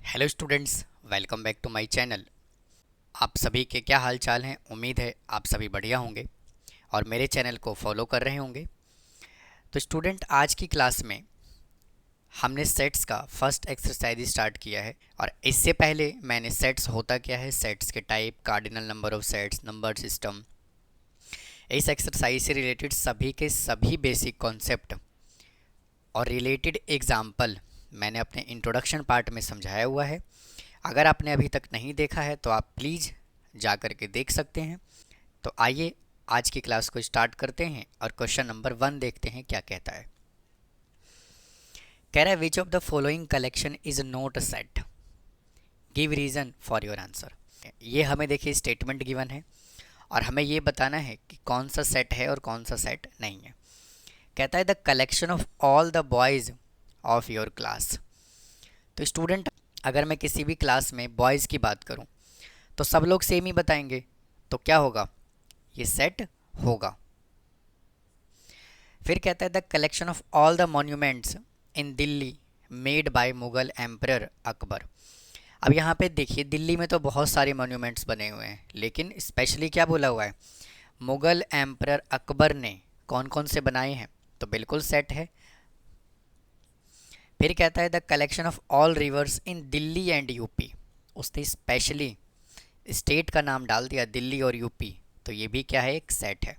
Hello students, welcome back to my channel. आप सभी के क्या हाल चाल हैं? उम्मीद है आप सभी बढ़िया होंगे और मेरे चैनल को फॉलो कर रहे होंगे। तो स्टूडेंट, आज की क्लास में हमने सेट्स का फर्स्ट एक्सरसाइज स्टार्ट किया है। और इससे पहले मैंने सेट्स होता क्या है, सेट्स के type, cardinal number of sets, number system, इस एक्सरसाइज से रिलेटेड सभी के सभी बेसिक कॉन्सेप्ट और रिलेटेड एग्जाम्पल मैंने अपने इंट्रोडक्शन पार्ट में समझाया हुआ है। अगर आपने अभी तक नहीं देखा है तो आप प्लीज़ जा कर के देख सकते हैं। तो आइए आज की क्लास को स्टार्ट करते हैं और क्वेश्चन नंबर 1 देखते हैं क्या कहता है। कह रहा है विच of the following collection is not a set, give reason for your answer. ये हमें देखिए स्टेटमेंट गिवन है और हमें ये बताना है कि कौन सा सेट है और कौन सा सेट नहीं है। कहता है the collection of all the boys of your class. तो स्टूडेंट, अगर मैं किसी भी क्लास में बॉयज़ की बात करूं तो सब लोग सेम ही बताएंगे, तो क्या होगा, ये सेट होगा। फिर कहता है the collection of all the monuments in Delhi made by Mughal emperor Akbar. अब यहाँ पे देखिए, दिल्ली में तो बहुत सारे मॉन्यूमेंट्स बने हुए हैं, लेकिन स्पेशली क्या बोला हुआ है, मुगल एम्परर अकबर ने कौन कौन से बनाए हैं, तो बिल्कुल सेट है। फिर कहता है the collection of all reverse in Delhi and UP. उसने स्पेशली स्टेट का नाम डाल दिया, दिल्ली और यूपी, तो ये भी क्या है, एक सेट है।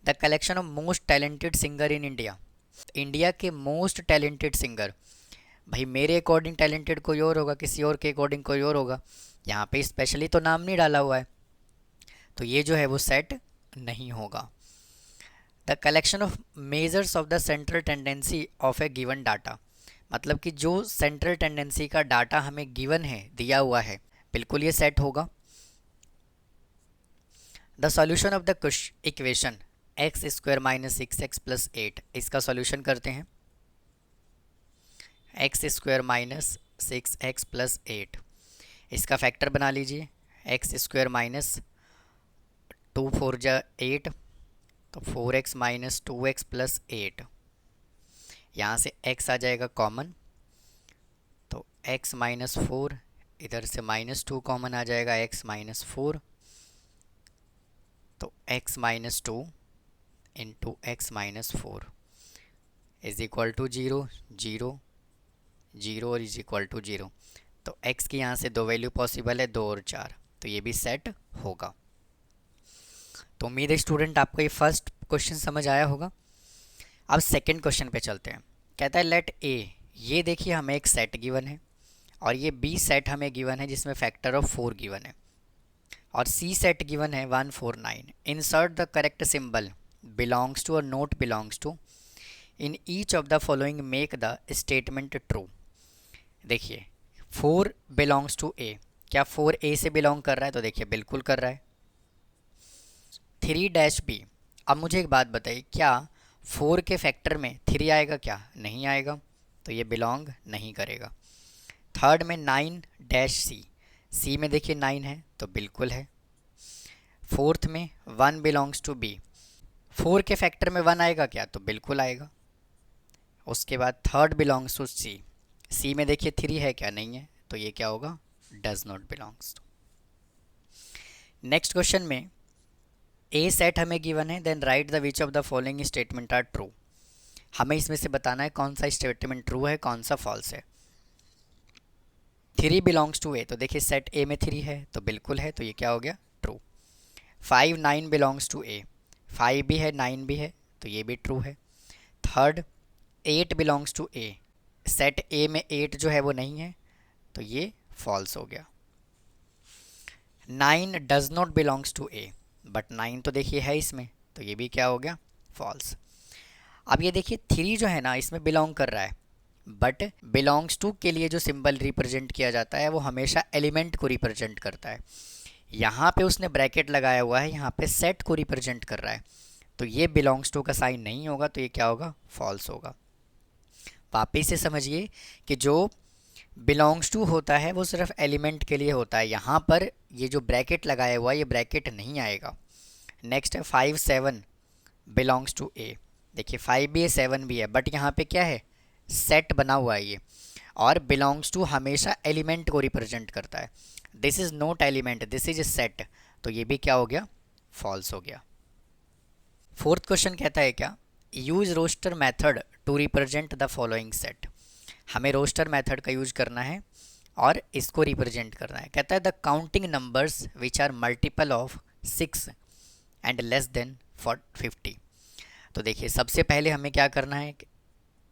The collection of most talented singer in India. India के मोस्ट टैलेंटेड सिंगर, भाई मेरे अकॉर्डिंग टैलेंटेड कोई और होगा, किसी और के अकॉर्डिंग कोई और होगा, यहाँ पे स्पेशली तो नाम नहीं डाला हुआ है, तो ये जो है वो सेट नहीं होगा। The collection of measures of the central tendency of A given data, मतलब कि जो सेंट्रल टेंडेंसी का डाटा हमें गिवन है, दिया हुआ है, बिल्कुल ये सेट होगा। The solution of the equation x square minus 6x plus 8, इसका सॉल्यूशन करते हैं। X square minus 6x plus 8, इसका फैक्टर बना लीजिए। एक्स स्क्वायर माइनस 2 4 8, तो 4x माइनस 2x प्लस 8, यहाँ से x आ जाएगा कॉमन, तो x माइनस 4, इधर से माइनस 2 कॉमन आ जाएगा, x माइनस 4, तो x minus 2 into x minus 4 is equal to 0 0 0 और इज इक्वल टू 0। तो x की यहाँ से दो वैल्यू पॉसिबल है, 2 और 4, तो ये भी सेट होगा। तो उम्मीद है स्टूडेंट आपको ये फर्स्ट क्वेश्चन समझ आया होगा। अब सेकंड क्वेश्चन पे चलते हैं। कहता है लेट ए, ये देखिए हमें एक सेट गिवन है और ये बी सेट हमें गिवन है जिसमें फैक्टर ऑफ 4 गिवन है, और सी सेट गिवन है 1 4 9। Insert the correct symbol belongs to or not belongs to in each of the following, make the statement true। देखिए 4 belongs to A, क्या 4 A से belong कर रहा है, तो देखिए बिल्कुल कर रहा है। 3 डैश B, अब मुझे एक बात बताइए, क्या 4 के फैक्टर में 3 आएगा, क्या नहीं आएगा, तो ये बिलोंग नहीं करेगा। थर्ड में 9 डैश C, C में देखिए 9 है तो बिल्कुल है। फोर्थ में 1 बिलोंग्स टू B, 4 के फैक्टर में 1 आएगा क्या, तो बिल्कुल आएगा। उसके बाद थर्ड बिलोंग्स टू सी, सी में देखिए 3 है क्या, नहीं है, तो ये क्या होगा, does not belongs to. Next question में ए सेट हमें गिवन है, then write the which of the following statement are true. हमें इसमें से बताना है कौन सा स्टेटमेंट ट्रू है, कौन सा फॉल्स है। 3 बिलोंग्स टू ए, तो देखिए सेट ए में 3 है तो बिल्कुल है, तो ये क्या हो गया, ट्रू। 5 9 बिलोंग्स टू ए, 5 भी है 9 भी है, तो ये भी ट्रू है। Third 8 belongs to A, set A में 8 जो है वो नहीं है, तो ये फॉल्स हो गया। 9 does not belongs to A, but 9 तो देखिए है इसमें, तो ये भी क्या हो गया, फॉल्स। अब ये देखिए 3 जो है ना इसमें बिलोंग कर रहा है, बट बिलोंग्स टू के लिए जो सिंबल रिप्रेजेंट किया जाता है वो हमेशा एलिमेंट को रिप्रेजेंट करता है। यहाँ पे उसने ब्रैकेट लगाया हुआ है, यहाँ पे सेट को रिप्रेजेंट कर रहा है, तो ये बिलोंग्स टू का साइन नहीं होगा, तो ये क्या होगा, फॉल्स होगा। वापिस से समझिए कि जो बिलोंग्स टू होता है वो सिर्फ एलिमेंट के लिए होता है, यहाँ पर ये जो ब्रैकेट लगाया हुआ है ये ब्रैकेट नहीं आएगा। नेक्स्ट है 5 7 बिलोंग्स टू ए, देखिए 5 भी है 7 भी है, बट यहाँ पे क्या है, सेट बना हुआ है ये, और बिलोंग्स टू हमेशा एलिमेंट को रिप्रेजेंट करता है। This is not element, this is set, तो ये भी क्या हो गया, फॉल्स हो गया। फोर्थ क्वेश्चन कहता है क्या, use roster method to represent the following set. हमें रोस्टर मेथड का यूज करना है और इसको रिप्रेजेंट करना है। कहता है the counting numbers which are multiple of 6 and less than 50। तो देखिए सबसे पहले हमें क्या करना है,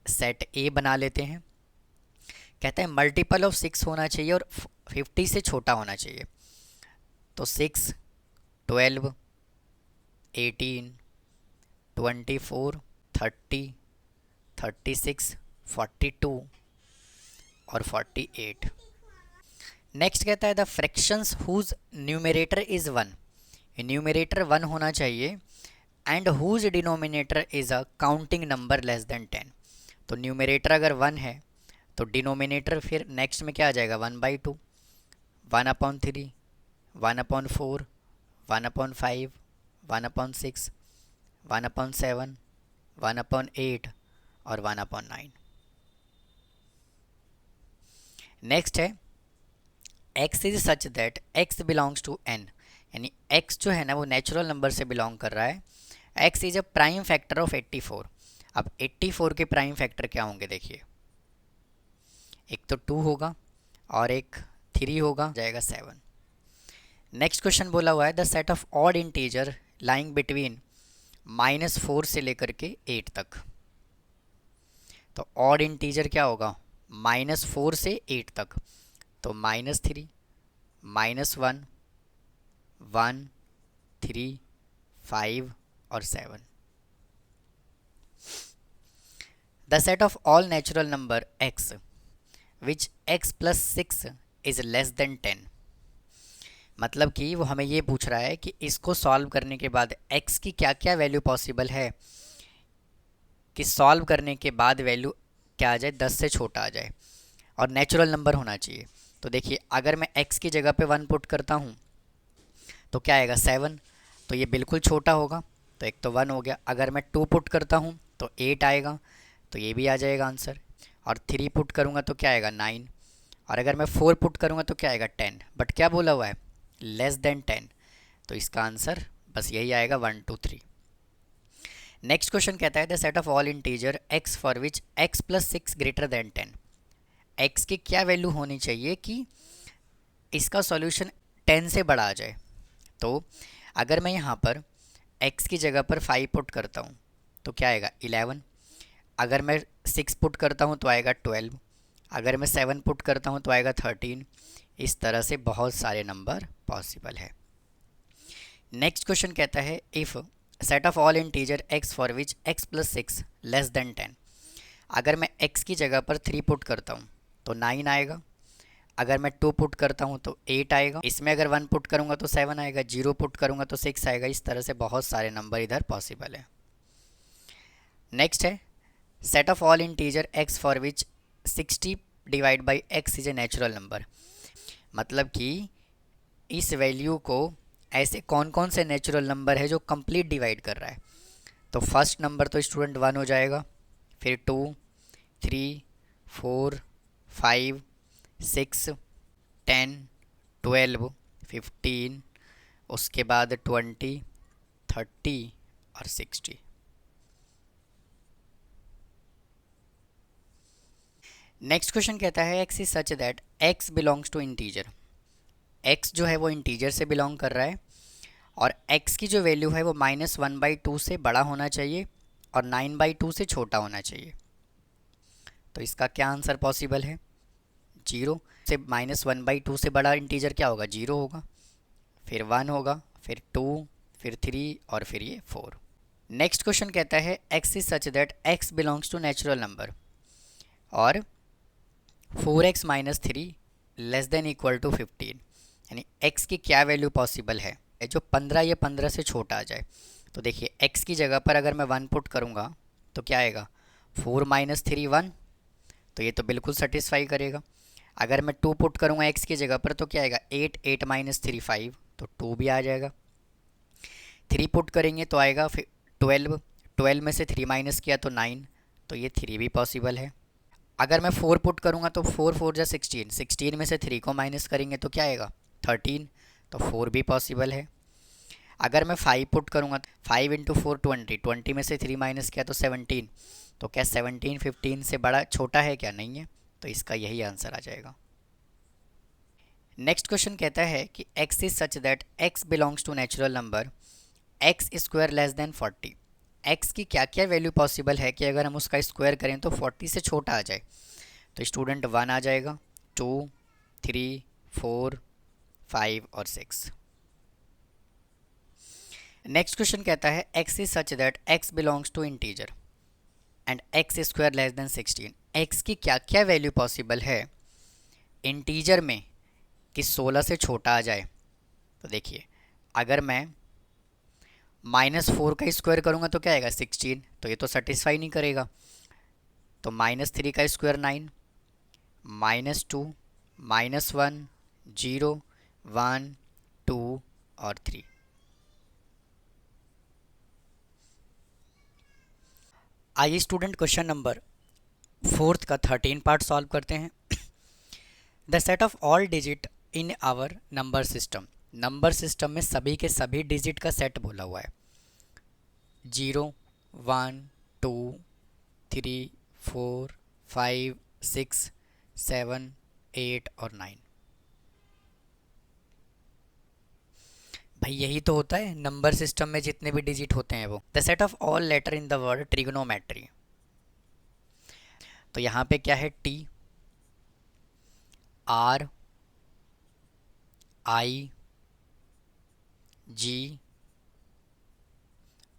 सेट ए बना लेते हैं। कहता है मल्टीपल ऑफ 6 होना चाहिए और 50 से छोटा होना चाहिए। तो 6, 12, 18, 24, 30, 36, 42 और 48। नेक्स्ट कहता है the fractions whose numerator is 1। Numerator 1 होना चाहिए and whose denominator is a counting number less than 10। तो न्यूमरेटर अगर 1 है तो डिनोमिनेटर फिर नेक्स्ट में क्या आ जाएगा, 1/2, 1/3, 1/4, 1/5, 1/6, 1/7, 1/8 और 1/9। नेक्स्ट है x is such that x belongs to n, यानी x जो है ना वो नेचुरल नंबर से बिलोंग कर रहा है। x is a prime factor of 84। अब 84 के प्राइम फैक्टर क्या होंगे देखिए, एक तो 2 होगा और एक 3 होगा, जाएगा 7। नेक्स्ट क्वेश्चन बोला हुआ है the set of odd integer lying between -4 से लेकर के 8 तक। तो ऑड इंटीजर क्या होगा, -4 से 8 तक। तो -3, -1, 1, 3, 5 और 7। The set of all natural number x which x plus 6 is less than 10। मतलब कि वो हमें ये पूछ रहा है कि इसको सॉल्व करने के बाद x की क्या क्या वैल्यू पॉसिबल है कि सॉल्व करने के बाद वैल्यू क्या आ जाए, 10 से छोटा आ जाए और नेचुरल नंबर होना चाहिए। तो देखिए अगर मैं x की जगह पे 1 पुट करता हूँ तो क्या आएगा, 7, तो ये बिल्कुल छोटा होगा, तो एक तो 1 हो गया। अगर मैं 2 पुट करता हूँ तो 8 आएगा, तो ये भी आ जाएगा आंसर। और 3 पुट करूँगा तो क्या आएगा, 9। और अगर मैं 4 पुट करूँगा तो क्या आएगा, 10। बट क्या बोला हुआ है, लेस देन 10, तो इसका आंसर बस यही आएगा, 1, 2, 3। नेक्स्ट क्वेश्चन कहता है the set of all integer x for which x plus 6 greater than 10। x की क्या वैल्यू होनी चाहिए कि इसका सॉल्यूशन 10 से बड़ा आ जाए। तो अगर मैं यहाँ पर x की जगह पर 5 पुट करता हूँ तो क्या आएगा, 11। अगर मैं 6 पुट करता हूँ तो आएगा 12। अगर मैं 7 पुट करता हूँ तो आएगा 13। इस तरह से बहुत सारे नंबर पॉसिबल है। नेक्स्ट क्वेश्चन कहता है if set of all integer x for which x plus 6 less than 10। अगर मैं x की जगह पर 3 पुट करता हूँ तो 9 आएगा। अगर मैं 2 पुट करता हूँ तो 8 आएगा। इसमें अगर 1 पुट करूँगा तो 7 आएगा, 0 पुट करूँगा तो 6 आएगा। इस तरह से बहुत सारे नंबर इधर पॉसिबल है। नेक्स्ट है set of all integer x for which 60 divide by x is a natural number. मतलब कि इस वैल्यू को ऐसे कौन कौन से नेचुरल नंबर है जो कंप्लीट डिवाइड कर रहा है। तो फर्स्ट नंबर तो स्टूडेंट 1 हो जाएगा, फिर 2, 3, 4, 5, 6, 10, 12, 15, उसके बाद 20, 30 और 60। नेक्स्ट क्वेश्चन कहता है x is such that x belongs to integer. x जो है वो इंटीजर से बिलोंग कर रहा है और x की जो वैल्यू है वो -1/2 से बड़ा होना चाहिए और 9/2 से छोटा होना चाहिए। तो इसका क्या आंसर पॉसिबल है, 0 से -1/2 से बड़ा इंटीजर क्या होगा, 0 होगा, फिर 1 होगा, फिर 2, फिर 3 और फिर ये 4। नेक्स्ट क्वेश्चन कहता है x is such that x belongs to natural number और 4x - 3 less than equal to 15। यानी x की क्या वैल्यू पॉसिबल है जो 15 या 15 से छोटा आ जाए। तो देखिए x की जगह पर अगर मैं 1 पुट करूँगा तो क्या आएगा, 4 - 3 1, तो ये तो बिल्कुल सेटिस्फाई करेगा। अगर मैं 2 पुट करूँगा x की जगह पर तो क्या आएगा, 8, 8 - 3 5, तो 2 भी आ जाएगा। 3 पुट करेंगे तो आएगा फिर 12, 12 में से 3 माइनस किया तो 9, तो ये 3 भी पॉसिबल है। अगर मैं 4 पुट करूँगा तो 4 4 जा 16, 16 में से 3 को माइनस करेंगे तो क्या आएगा 13, तो 4 भी पॉसिबल है। अगर मैं 5 पुट करूँगा 5 इंटू 4 20, 20 में से 3 माइनस किया तो 17, तो क्या 17 15 से बड़ा छोटा है क्या, नहीं है, तो इसका यही आंसर आ जाएगा। नेक्स्ट क्वेश्चन कहता है कि x is such that x belongs to natural number x square less than 40। x की क्या क्या वैल्यू पॉसिबल है कि अगर हम उसका स्क्वायर करें तो 40 से छोटा आ जाए, तो स्टूडेंट 1 आ जाएगा, 2 3 4 5 और 6। नेक्स्ट क्वेश्चन कहता है x is such that x belongs to integer and x square less than 16। x की क्या क्या वैल्यू पॉसिबल है इंटीजर में कि 16 से छोटा आ जाए। तो देखिए, अगर मैं -4 का स्क्वायर करूँगा तो क्या आएगा 16, तो ये तो सेटिस्फाई नहीं करेगा। तो -3 का स्क्वायर 9, -2 -1 0 1 2 और 3। आइए स्टूडेंट क्वेश्चन नंबर 4 का 13 पार्ट सॉल्व करते हैं। The set of all digit in our number system. Number system में सभी के सभी डिजिट का सेट बोला हुआ है, 0 1 2 3 4 5 6 7 8 और 9। भाई यही तो होता है नंबर सिस्टम में जितने भी डिजिट होते हैं वो। The set of all letter in the word trigonometry. तो यहाँ पे क्या है, T R I G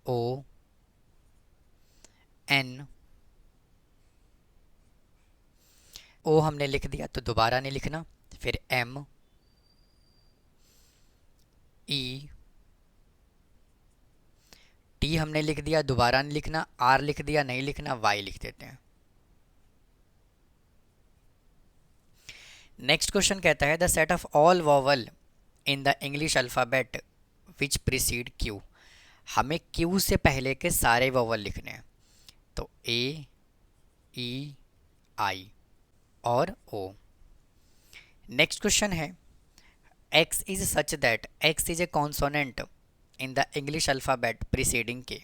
O N। O हमने लिख दिया तो दोबारा नहीं लिखना, फिर M E T हमने लिख दिया, दोबारा नहीं लिखना, R लिख दिया नहीं लिखना, Y लिख देते हैं। नेक्स्ट क्वेश्चन कहता है the set of all vowel in the English alphabet which preceded Q. हमें क्यू से पहले के सारे वॉवल लिखने हैं, तो A E I और O। नेक्स्ट क्वेश्चन है x is such that x is A consonant in the English alphabet preceding के।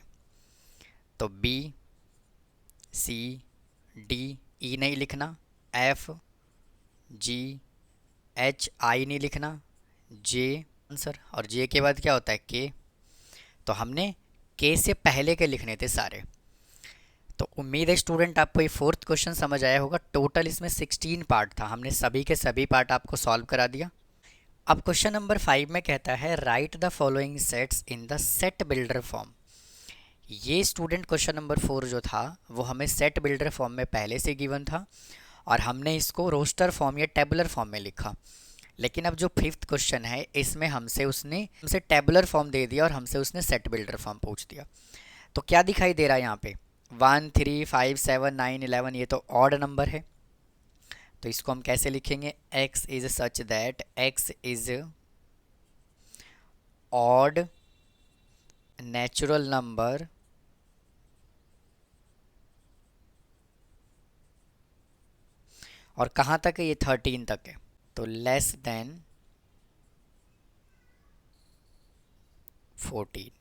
तो B C D E नहीं लिखना, F G H I नहीं लिखना, J आंसर, और J के बाद क्या होता है K। तो हमने K से पहले के लिखने थे सारे। तो उम्मीद है स्टूडेंट आपको ये 4th क्वेश्चन समझ आया होगा। टोटल इसमें 16 पार्ट था, हमने सभी के सभी पार्ट आपको सॉल्व करा दिया। अब क्वेश्चन नंबर 5 में कहता है right the following sets in the set builder form. ये स्टूडेंट क्वेश्चन नंबर 4 जो था वो हमें सेट बिल्डर फॉर्म में पहले से गिवन था और हमने इसको रोस्टर फॉर्म या टेबुलर फॉर्म में लिखा। लेकिन अब जो 5th क्वेश्चन है इसमें हमसे टेबुलर फॉर्म दे दिया और हमसे उसने सेट बिल्डर फॉर्म पूछ दिया। तो क्या दिखाई दे रहा है यहाँ पे 1 3 5 7 9 11, ये तो ऑड नंबर है। तो इसको हम कैसे लिखेंगे, x is such that x is odd natural number और कहाँ तक है, ये 13 तक है, तो लेस देन 14।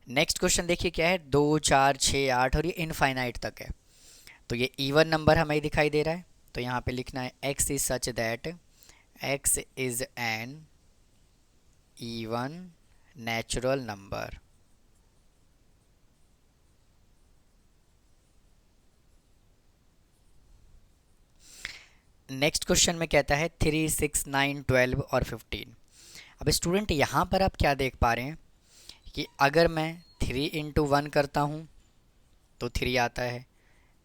नेक्स्ट क्वेश्चन देखिए क्या है, 2 4 6 8 और ये इनफाइनाइट तक है। तो ये इवन नंबर हमें दिखाई दे रहा है, तो यहाँ पे लिखना है x is such that x is an even natural number. Next question में कहता है 3 6 9 12 और 15। अब स्टूडेंट यहाँ पर आप क्या देख पा रहे हैं कि अगर मैं 3 इंटू 1 करता हूँ तो 3 आता है,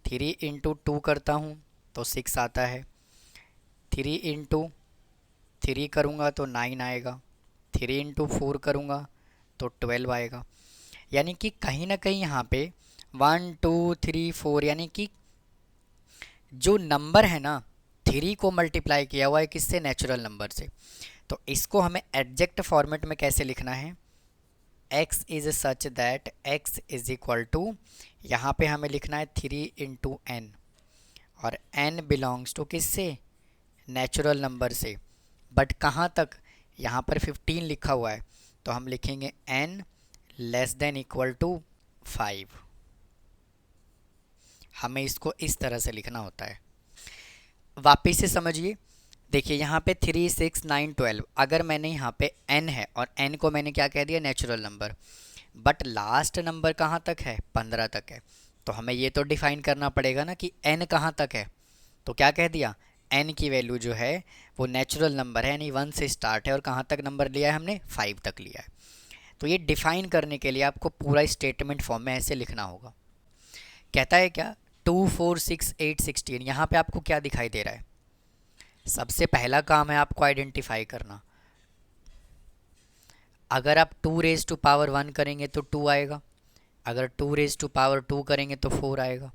3 इंटू 2 करता हूँ तो 6 आता है, 3 इंटू 3 करूँगा तो 9 आएगा, 3 इंटू 4 करूँगा तो 12 आएगा। यानी कि कहीं ना कहीं यहाँ पे 1 2 3 4 यानी कि जो नंबर है ना 3 को मल्टीप्लाई किया हुआ है किससे, नेचुरल नंबर से। तो इसको हमें एडजेक्ट फॉर्मेट में कैसे लिखना है, x is such that x is equal to, यहाँ पे हमें लिखना है 3 इंटू एन, और n बिलोंग्स टू किससे, नेचुरल नंबर से, बट कहाँ तक, यहाँ पर 15 लिखा हुआ है, तो हम लिखेंगे n less than equal to 5। हमें इसको इस तरह से लिखना होता है। वापिस से समझिए, देखिए यहाँ पे 3 6 9 12, अगर मैंने यहाँ पे n है और n को मैंने क्या कह दिया, natural number, but last number कहाँ तक है, 15 तक है, तो हमें ये तो डिफाइन करना पड़ेगा ना कि n कहाँ तक है। तो क्या कह दिया, n की वैल्यू जो है वो नेचुरल नंबर है, यानी 1 से स्टार्ट है, और कहाँ तक नंबर लिया है हमने, 5 तक लिया है। तो ये डिफाइन करने के लिए आपको पूरा स्टेटमेंट फॉर्म में ऐसे लिखना होगा। कहता है क्या, 2 4 6 8 16, यहाँ पे आपको क्या दिखाई दे रहा है, सबसे पहला काम है आपको आइडेंटिफाई करना। अगर आप 2 रेज टू पावर 1 करेंगे तो 2 आएगा, अगर 2 रेज टू पावर 2 करेंगे तो 4 आएगा,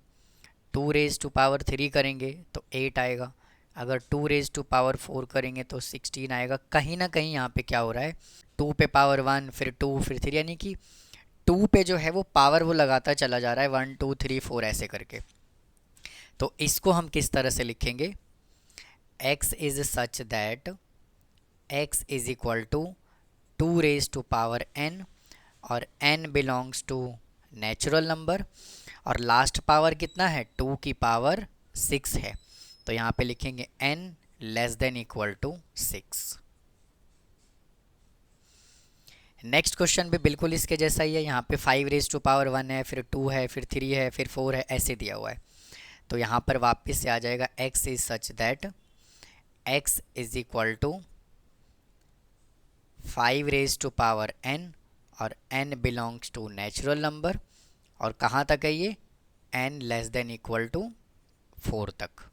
2 रेज टू पावर 3 करेंगे तो 8 आएगा, अगर 2 रेज टू पावर 4 करेंगे तो 16 आएगा। कहीं ना कहीं यहाँ पे क्या हो रहा है, 2 पे पावर 1, फिर 2, फिर 3, यानी कि 2 पे जो है वो पावर वो लगाता चला जा रहा है, 1 2 3 4 ऐसे करके। तो इसको हम किस तरह से लिखेंगे, x is such that x is equal to 2 raise to power n, और n belongs to natural number, और लास्ट पावर कितना है, 2 की पावर 6 है, तो यहाँ पे लिखेंगे n less than equal to 6। Next question भी बिल्कुल इसके जैसा ही है, यहाँ पे 5 रेज टू पावर 1 है, फिर 2 है, फिर 3 है, फिर 4 है, ऐसे दिया हुआ है। तो यहाँ पर वापस से आ जाएगा x is such that x is equal to 5 raise to power n, और n belongs to natural number, और कहाँ तक है ये, n less than equal to 4 तक।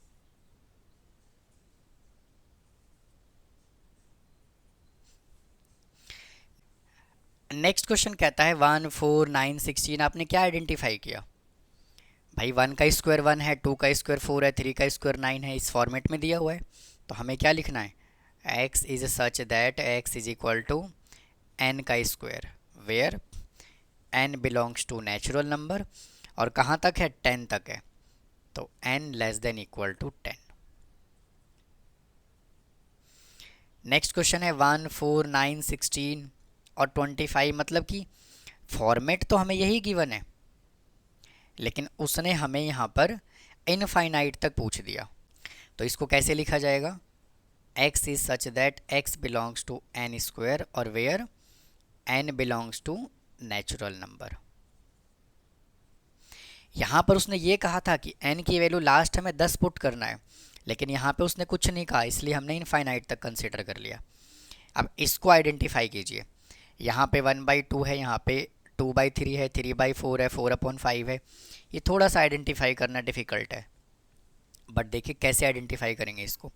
नेक्स्ट क्वेश्चन कहता है 1 4 9 16, आपने क्या आइडेंटिफाई किया भाई, 1 का स्क्वायर 1 है, 2 का स्क्वायर 4 है, 3 का स्क्वायर 9 है, इस फॉर्मेट में दिया हुआ है। तो हमें क्या लिखना है, x is such that x is equal to n का square, where n belongs to natural number, और कहाँ तक है, 10 तक है, तो n less than equal to 10। Next question है 1 4 9 16 और 25, मतलब कि फॉर्मेट तो हमें यही गिवन है, लेकिन उसने हमें यहाँ पर इनफाइनाइट तक पूछ दिया। तो इसको कैसे लिखा जाएगा, x is such that x belongs to n square, और where n belongs to natural number. यहाँ पर उसने ये कहा था कि n की वैल्यू लास्ट हमें 10 पुट करना है, लेकिन यहाँ पे उसने कुछ नहीं कहा, इसलिए हमने इनफाइनाइट तक कंसिडर कर लिया। अब इसको आइडेंटिफाई कीजिए, यहाँ पे 1/2 है, यहाँ पे 2/3 है, 3/4 है, 4/5 है, ये थोड़ा सा आइडेंटिफाई करना डिफ़िकल्ट है, बट देखिए कैसे आइडेंटिफाई करेंगे इसको।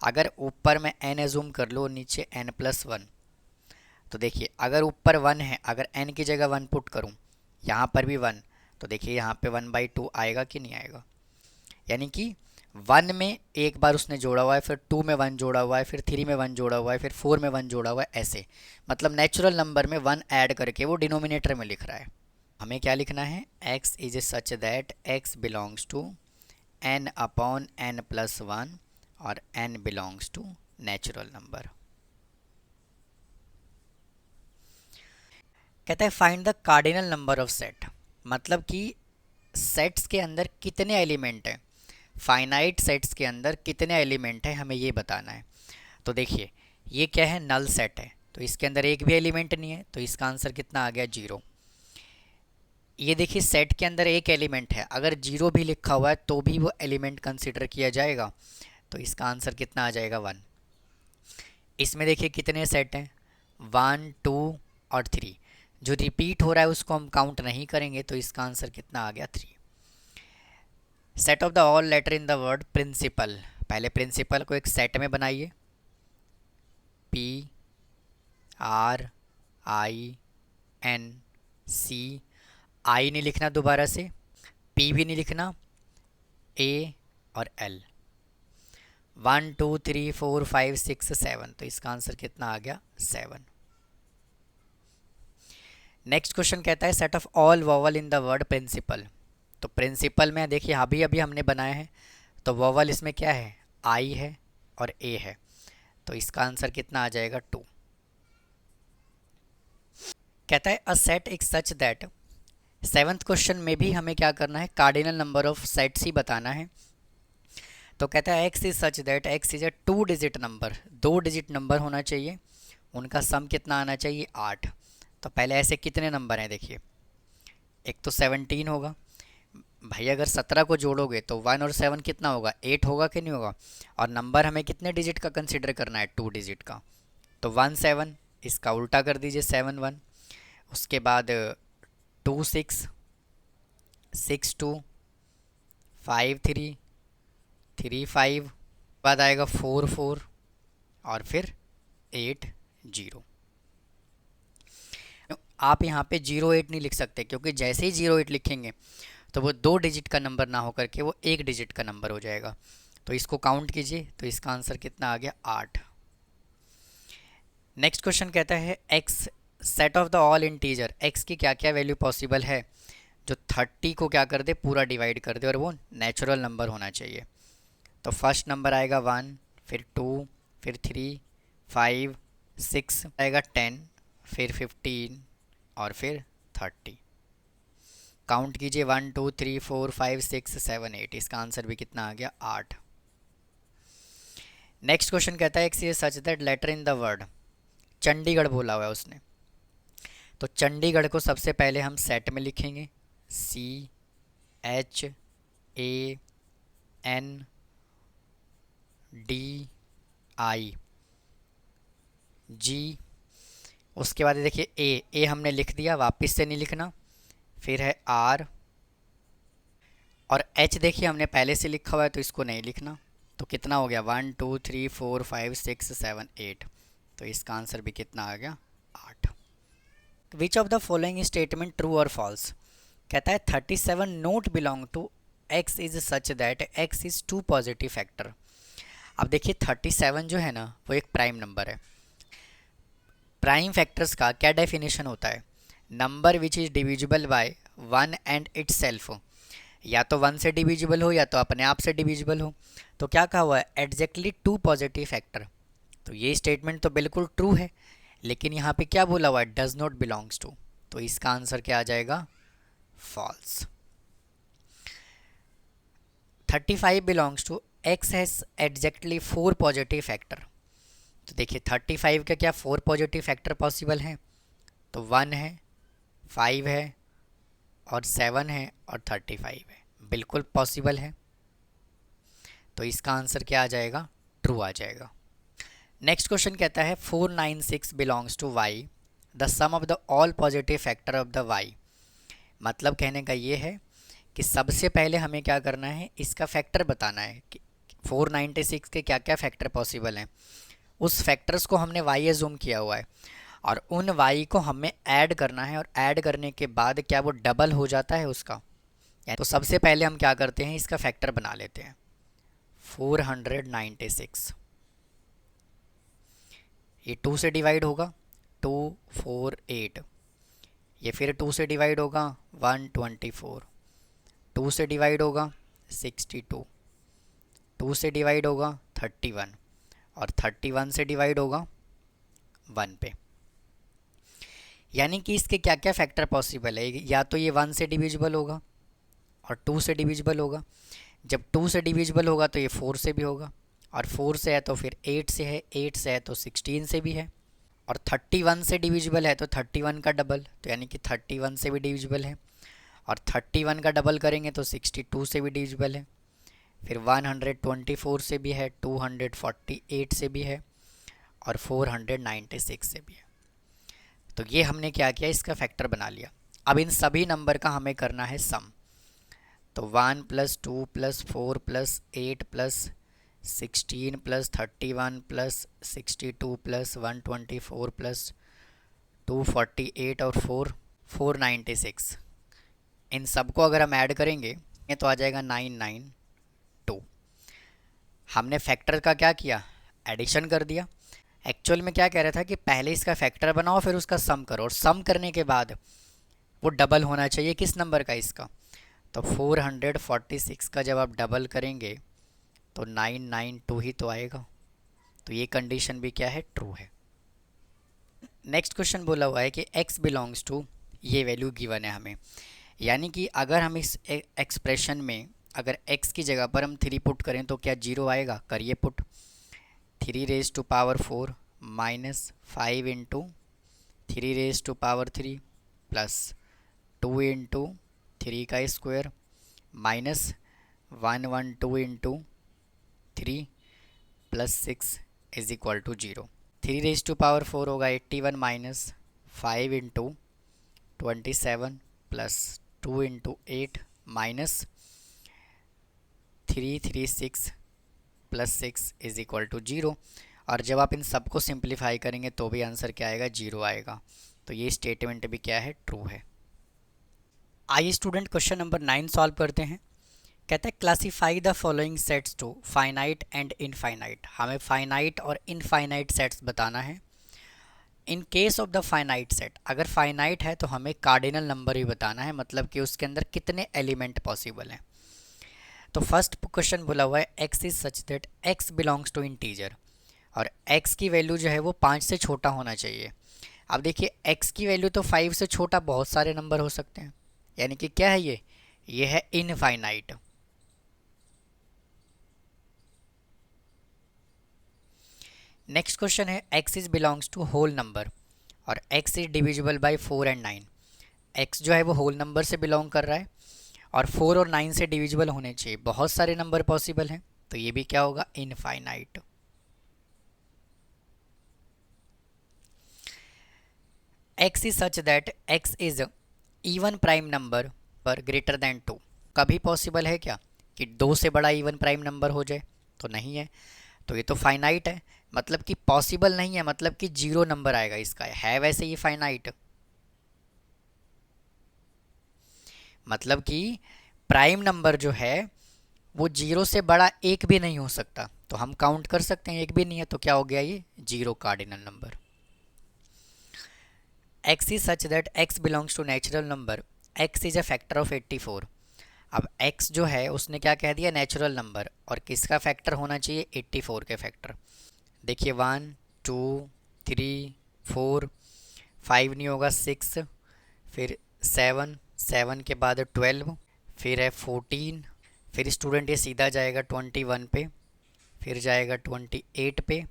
अगर ऊपर मैं n एज्यूम कर लो, नीचे n+1, तो देखिए अगर ऊपर 1 है, अगर n की जगह 1 पुट करूँ, यहाँ पर भी 1, तो देखिए यहाँ पे 1/2 आएगा कि नहीं आएगा, यानी कि 1 में एक बार उसने जोड़ा हुआ है, फिर 2 में 1 जोड़ा हुआ है, फिर 3 में 1 जोड़ा हुआ है, फिर 4 में 1 जोड़ा हुआ है, ऐसे मतलब नेचुरल नंबर में 1 ऐड करके वो डिनोमिनेटर में लिख रहा है। हमें क्या लिखना है, x is such that x belongs to n/n+1, और n belongs to natural number. कहता है find the cardinal number of set, मतलब कि सेट्स के अंदर कितने एलिमेंट हैं, फाइनाइट सेट्स के अंदर कितने एलिमेंट हैं, हमें ये बताना है। तो देखिए ये क्या है, नल सेट है, तो इसके अंदर एक भी एलिमेंट नहीं है, तो इसका आंसर कितना आ गया, 0। ये देखिए सेट के अंदर एक एलिमेंट है, अगर 0 भी लिखा हुआ है तो भी वो एलिमेंट कंसिडर किया जाएगा, तो इसका आंसर कितना आ जाएगा, 1। इसमें देखिए कितने सेट हैं, 1 2 और 3, जो रिपीट हो रहा है उसको हम काउंट नहीं करेंगे, तो इसका आंसर कितना आ गया, 3। Set of the all letter in the word principle, पहले प्रिंसिपल को एक सेट में बनाइए, PRINC, आई नहीं लिखना दोबारा से, P भी नहीं लिखना, A और L, 1 2 3 4 5 6 7, तो इसका आंसर कितना आ गया, 7। नेक्स्ट क्वेश्चन कहता है set of all vowel in the word principle. तो प्रिंसिपल में देखिए अभी अभी हमने बनाया है, तो वॉवल इसमें क्या है, आई है और ए है, तो इसका आंसर कितना आ जाएगा 2। कहता है a set is such that, seventh question में भी हमें क्या करना है, कार्डिनल नंबर ऑफ सेट्स ही बताना है। तो कहता है x is such that x is a 2 digit number, 2 digit number होना चाहिए, उनका सम कितना आना चाहिए 8। तो पहले ऐसे कितने नंबर हैं देखिए, एक तो 17 होगा भाई, अगर 17 को जोड़ोगे तो 1 और 7 कितना होगा, 8 होगा कि नहीं होगा, और नंबर हमें कितने डिजिट का कंसिडर करना है, 2 डिजिट का, तो 1 7, इसका उल्टा कर दीजिए 7 1, उसके बाद 2 6, 6 2, 5 3, 3 5, बाद आएगा 4 4 और फिर 8 0। आप यहाँ पे 08 नहीं लिख सकते, क्योंकि जैसे ही 08 लिखेंगे तो वो 2 डिजिट का नंबर ना होकर के वो 1 डिजिट का नंबर हो जाएगा। तो इसको काउंट कीजिए, तो इसका आंसर कितना आ गया 8। नेक्स्ट क्वेश्चन कहता है x set of the all integer, x की क्या क्या वैल्यू पॉसिबल है जो 30 को क्या कर दे, पूरा डिवाइड कर दे और वो नेचुरल नंबर होना चाहिए। तो फर्स्ट नंबर आएगा 1, फिर 2, फिर 3, 5 6 आएगा 10, फिर 15 और फिर 30। काउंट कीजिए 1 2 3 4 5 6 7 8, इसका आंसर भी कितना आ गया 8। नेक्स्ट क्वेश्चन कहता है x is such that letter in the word, Chandigarh बोला हुआ है उसने, तो चंडीगढ़ को सबसे पहले हम सेट में लिखेंगे, CHAND, G, उसके बाद देखिए ए हमने लिख दिया, वापस से नहीं लिखना, फिर है R और H देखिए हमने पहले से लिखा हुआ है तो इसको नहीं लिखना। तो कितना हो गया 1 2 3 4 5 6 7 8, तो इसका आंसर भी कितना आ गया 8। Which of the following statement true और फॉल्स, कहता है 37 not belong to x is such that x is 2 positive factor. अब देखिए 37 जो है ना वो एक प्राइम नंबर है। प्राइम फैक्टर्स का क्या डेफिनेशन होता है, number which is divisible by 1 and itself, या तो 1 से डिविजिबल हो या तो अपने आप से डिविजिबल हो। तो क्या कहा हुआ है, एग्जैक्टली 2 पॉजिटिव फैक्टर, तो ये स्टेटमेंट तो बिल्कुल ट्रू है, लेकिन यहाँ पे क्या बोला हुआ है, डज नॉट बिलोंग्स टू, तो इसका आंसर क्या आ जाएगा false. 35 belongs to x has exactly 4 positive factor. तो देखिए 35 का क्या 4 पॉजिटिव फैक्टर पॉसिबल हैं, तो 1 है, 5 है और 7 है और 35 है, बिल्कुल पॉसिबल है, तो इसका आंसर क्या आ जाएगा, ट्रू आ जाएगा। नेक्स्ट क्वेश्चन कहता है 496 belongs to y, the sum of the all positive factor of the y. मतलब कहने का ये है कि सबसे पहले हमें क्या करना है, इसका फैक्टर बताना है कि 496 के क्या क्या फैक्टर पॉसिबल हैं। उस फैक्टर्स को हमने वाई एज्यूम किया हुआ है और उन वाई को हमें ऐड करना है, और ऐड करने के बाद क्या वो डबल हो जाता है उसका। तो सबसे पहले हम क्या करते हैं, इसका फैक्टर बना लेते हैं 496, ये 2 से डिवाइड होगा 2 4 8, ये फिर 2 से डिवाइड होगा 124, 2 से डिवाइड होगा 62, 2 से डिवाइड होगा 31 और 31 से डिवाइड होगा 1 पे। यानी कि इसके क्या क्या फैक्टर पॉसिबल है, या तो ये 1 से डिविजिबल होगा और 2 से डिविजिबल होगा, जब 2 से डिविजिबल होगा तो ये 4 से भी होगा, और 4 से है तो फिर 8 से है, 8 से है तो 16 से भी है, और 31 से डिविजिबल है तो 31 का डबल, तो यानी कि 31 से भी डिविजिबल है, और 31 का डबल करेंगे तो 62 से भी डिविजिबल है, फिर 124 से भी है, 248 से भी है और 496 से भी है। तो ये हमने क्या किया, इसका फैक्टर बना लिया। अब इन सभी नंबर का हमें करना है सम। तो 1 + 2 + 4 + 8 + 16 + 31 + 62 + 124 + 248 और 496, इन सबको अगर हम ऐड करेंगे तो आ जाएगा 992। हमने फैक्टर का क्या किया, एडिशन कर दिया। एक्चुअल में क्या कह रहा था कि पहले इसका फैक्टर बनाओ फिर उसका सम करो, और सम करने के बाद वो डबल होना चाहिए किस नंबर का, इसका। तो 446 का जब आप डबल करेंगे तो 992 ही तो आएगा। तो ये कंडीशन भी क्या है, ट्रू है। नेक्स्ट क्वेश्चन बोला हुआ है कि x बिलोंग्स टू, ये वैल्यू गिवन है हमें, यानी कि अगर हम इस एक्सप्रेशन में अगर x की जगह पर हम 3 पुट करें तो क्या 0 आएगा, करिए put. 3 raised to power 4 minus 5 into 3 raised to power 3 plus 2 into 3 का square minus 112 into 3 plus 6 is equal to 0। 3 raised to power 4 होगा 81 minus 5 into 27 plus 2 into 8 minus 336 plus 6 is equal to 0। और जब आप इन सबको सिंप्लीफाई करेंगे तो भी answer क्या आएगा, 0 आएगा। तो ये स्टेटमेंट भी क्या है, ट्रू है। आइए स्टूडेंट क्वेश्चन नंबर 9 सॉल्व करते हैं। कहता है classify the following sets to finite and infinite. हमें फाइनाइट और इनफाइनाइट सेट्स बताना है। In case of the finite set, अगर फाइनाइट है तो हमें कार्डिनल नंबर ही बताना है, मतलब कि उसके अंदर कितने एलिमेंट पॉसिबल हैं। तो फर्स्ट क्वेश्चन बोला हुआ है x is such that x belongs to integer, और x की वैल्यू जो है वो 5 से छोटा होना चाहिए। अब देखिए x की वैल्यू तो 5 से छोटा बहुत सारे नंबर हो सकते हैं, यानी कि क्या है ये है इनफाइनाइट। नेक्स्ट क्वेश्चन है x is belongs to whole number, और x is divisible by 4 and 9। x जो है वो होल नंबर से बिलोंग कर रहा है और 4 और 9 से डिविजिबल होने चाहिए, बहुत सारे नंबर पॉसिबल हैं, तो ये भी क्या होगा, infinite. x is such that x is even prime number पर ग्रेटर देन 2। कभी पॉसिबल है क्या कि 2 से बड़ा इवन प्राइम नंबर हो जाए, तो नहीं है। तो ये तो फाइनाइट है, मतलब कि पॉसिबल नहीं है, मतलब कि 0 नंबर आएगा इसका, है वैसे ये फाइनाइट, मतलब कि प्राइम नंबर जो है वो 0 से बड़ा एक भी नहीं हो सकता। तो हम काउंट कर सकते हैं, एक भी नहीं है, तो क्या हो गया ये 0 cardinal number. x is such that x belongs to natural number, x is a factor of 84। अब x जो है उसने क्या कह दिया, नेचुरल नंबर, और किसका फैक्टर होना चाहिए, 84 के फैक्टर। देखिए 1 2 3 4, 5 नहीं होगा 6, फिर 7, 7 के बाद 12, फिर है 14, फिर स्टूडेंट ये सीधा जाएगा 21 पे, फिर जाएगा 28 पे,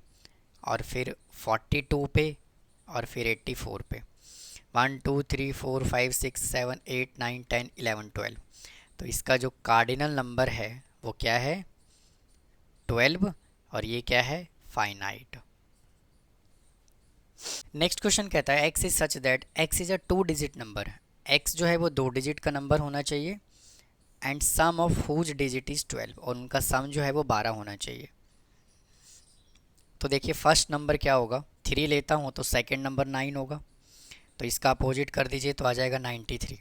और फिर 42 पे, और फिर 84 पे। 1 2 3 4 5 6 7 8 9 10 11 12। तो इसका जो कार्डिनल नंबर है वो क्या है, 12, और ये क्या है, फाइनाइट। नेक्स्ट क्वेश्चन कहता है x is such that x is a 2 digit number. x जो है वो 2 डिजिट का नंबर होना चाहिए, and sum of whose digit is 12, और उनका सम जो है वो 12 होना चाहिए। तो देखिए फर्स्ट नंबर क्या होगा, 3 लेता हूँ तो सेकंड नंबर 9 होगा, तो इसका अपोजिट कर दीजिए तो आ जाएगा 93।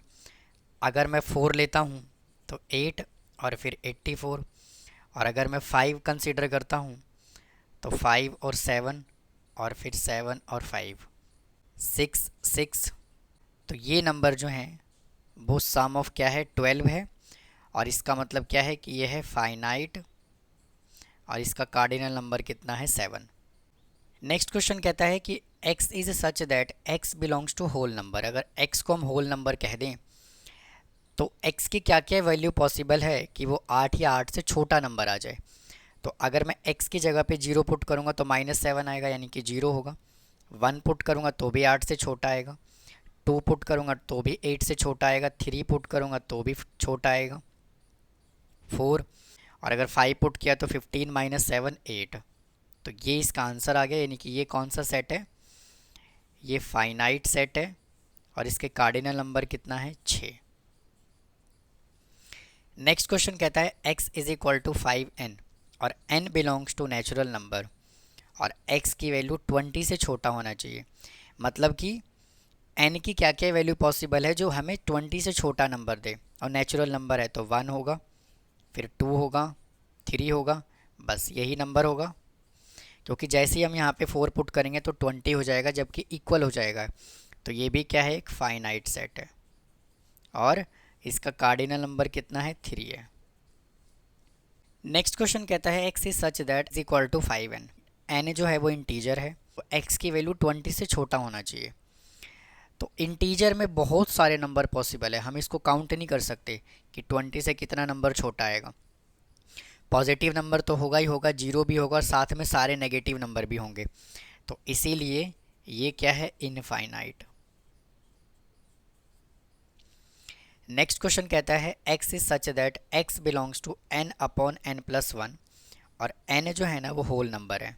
अगर मैं 4 लेता हूँ तो 8, और फिर 84, और अगर मैं 5 कंसीडर करता हूँ तो 5 और 7, और फिर 7 और 5, 6 6। तो ये नंबर जो हैं वो सम ऑफ क्या है, 12 है, और इसका मतलब क्या है कि ये है फाइनाइट, और इसका कार्डिनल नंबर कितना है, 7। नेक्स्ट क्वेश्चन कहता है कि x is such that x belongs to whole number. अगर x को हम होल नंबर कह दें तो x की क्या क्या वैल्यू पॉसिबल है कि वो 8 या 8 से छोटा नंबर आ जाए। तो अगर मैं x की जगह पे 0 पुट करूँगा तो -7 आएगा, यानी कि 0 होगा। 1 पुट करूँगा तो भी 8 से छोटा आएगा, 2 पुट करूँगा तो भी 8 से छोटा आएगा, 3 पुट करूँगा तो भी छोटा आएगा, 4, और अगर 5 पुट किया तो 15 - 7 8। तो ये इसका आंसर आ गया, यानी कि ये कौन सा सेट है, ये फाइनाइट सेट है, और इसके कार्डिनल नंबर कितना है, 6। नेक्स्ट क्वेश्चन कहता है x is equal to 5n, और n belongs to natural number, और x की वैल्यू 20 से छोटा होना चाहिए। मतलब कि n की क्या क्या वैल्यू पॉसिबल है जो हमें 20 से छोटा नंबर दे, और नेचुरल नंबर है तो 1 होगा, फिर 2 होगा, 3 होगा, बस यही नंबर होगा, क्योंकि जैसे ही हम यहाँ पे 4 पुट करेंगे तो 20 हो जाएगा, जबकि इक्वल हो जाएगा। तो ये भी क्या है, एक फाइनाइट सेट है, और इसका कार्डिनल नंबर कितना है, 3 है। नेक्स्ट क्वेश्चन कहता है x is such that is equal to 5n। n जो है वो इंटीजर है, तो x की वैल्यू 20 से छोटा होना चाहिए। तो इंटीजर में बहुत सारे नंबर पॉसिबल है, हम इसको काउंट नहीं कर सकते कि 20 से कितना नंबर छोटा आएगा। पॉजिटिव नंबर तो होगा ही होगा, जीरो भी होगा, और साथ में सारे नेगेटिव नंबर भी होंगे। तो इसीलिए ये क्या है, इनफाइनाइट। नेक्स्ट क्वेश्चन कहता है x is such that x belongs to n upon n plus 1, और n जो है ना वो होल नंबर है,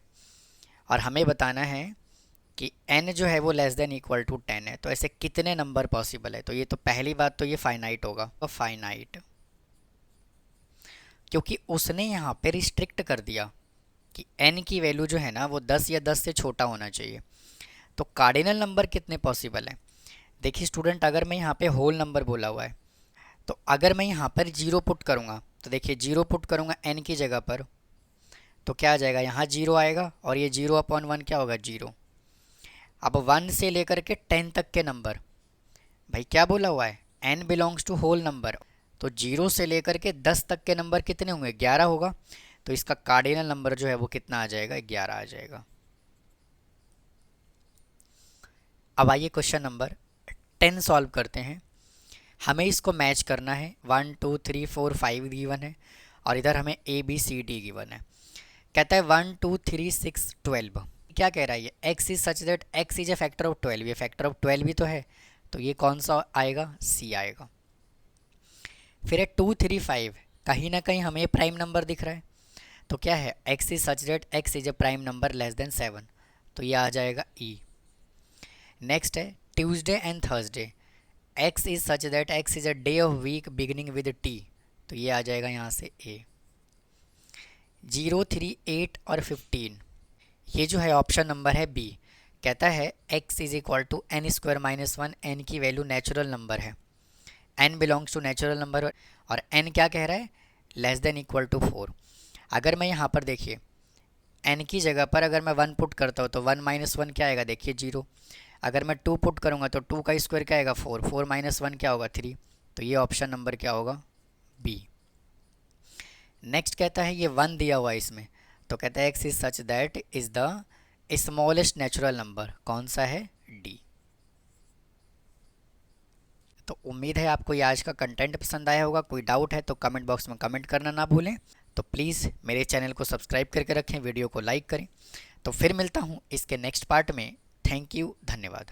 और हमें बताना है कि n जो है वो लेस देन इक्वल टू 10 है। तो ऐसे कितने नंबर पॉसिबल है, तो ये तो पहली बात तो ये फाइनाइट होगा, तो फाइनाइट, क्योंकि उसने यहाँ पे रिस्ट्रिक्ट कर दिया कि n की वैल्यू जो है ना वो 10 या 10 से छोटा होना चाहिए। तो कार्डिनल नंबर कितने पॉसिबल है, देखिए स्टूडेंट, अगर मैं यहाँ पे होल नंबर बोला हुआ है, तो अगर मैं यहाँ पर 0 पुट करूँगा, तो देखिए 0 पुट करूँगा n की जगह पर, तो क्या आ जाएगा, यहाँ 0 आएगा, और ये 0 अपॉन 1 क्या होगा, 0। अब 1 से लेकर के 10 तक के नंबर, भाई क्या बोला हुआ है, n belongs to whole number, तो 0 से लेकर के 10 तक के नंबर कितने होंगे, 11 होगा। तो इसका कार्डिनल नंबर जो है वो कितना आ जाएगा, 11 आ जाएगा। अब आइए क्वेश्चन नंबर 10 सॉल्व करते हैं। हमें इसको मैच करना है, 1 2 3 4 5 गिवन है, और इधर हमें ABCD गिवन है। कहता है 1 2 3 6 12। क्या कह रहा है ये, x is such that x is A factor of 12, ये फैक्टर ऑफ 12 भी तो है, तो ये कौन सा आएगा, C आएगा। फिर है 2 3 5, कहीं ना कहीं हमें प्राइम नंबर दिख रहा है, तो क्या है, x is such that x is a prime number less than 7, तो ये आ जाएगा E। नेक्स्ट है Tuesday and Thursday, x is such that x is a day of week beginning with T, तो ये आ जाएगा यहाँ से A। 0 3 8 और 15, ये जो है ऑप्शन नंबर है B। कहता है x is equal to n square minus 1, n की वैल्यू नेचुरल नंबर है, n belongs to natural number, और n क्या कह रहा है, लेस देन इक्वल टू 4। अगर मैं यहाँ पर देखिए n की जगह पर अगर मैं 1 पुट करता हूँ, तो 1 माइनस 1 क्या आएगा, देखिए 0। अगर मैं 2 पुट करूँगा तो 2 का स्क्वायर क्या आएगा, 4, 4 माइनस 1 क्या होगा, 3। तो ये ऑप्शन नंबर क्या होगा, B। नेक्स्ट कहता है ये 1 दिया हुआ है इसमें, तो कहता है x is such that is the smallest natural number, कौन सा है, D। तो उम्मीद है आपको ये आज का कंटेंट पसंद आया होगा। कोई डाउट है तो कमेंट बॉक्स में कमेंट करना ना भूलें। तो प्लीज़ मेरे चैनल को सब्सक्राइब करके रखें, वीडियो को लाइक करें। तो फिर मिलता हूँ इसके नेक्स्ट पार्ट में। थैंक यू, धन्यवाद।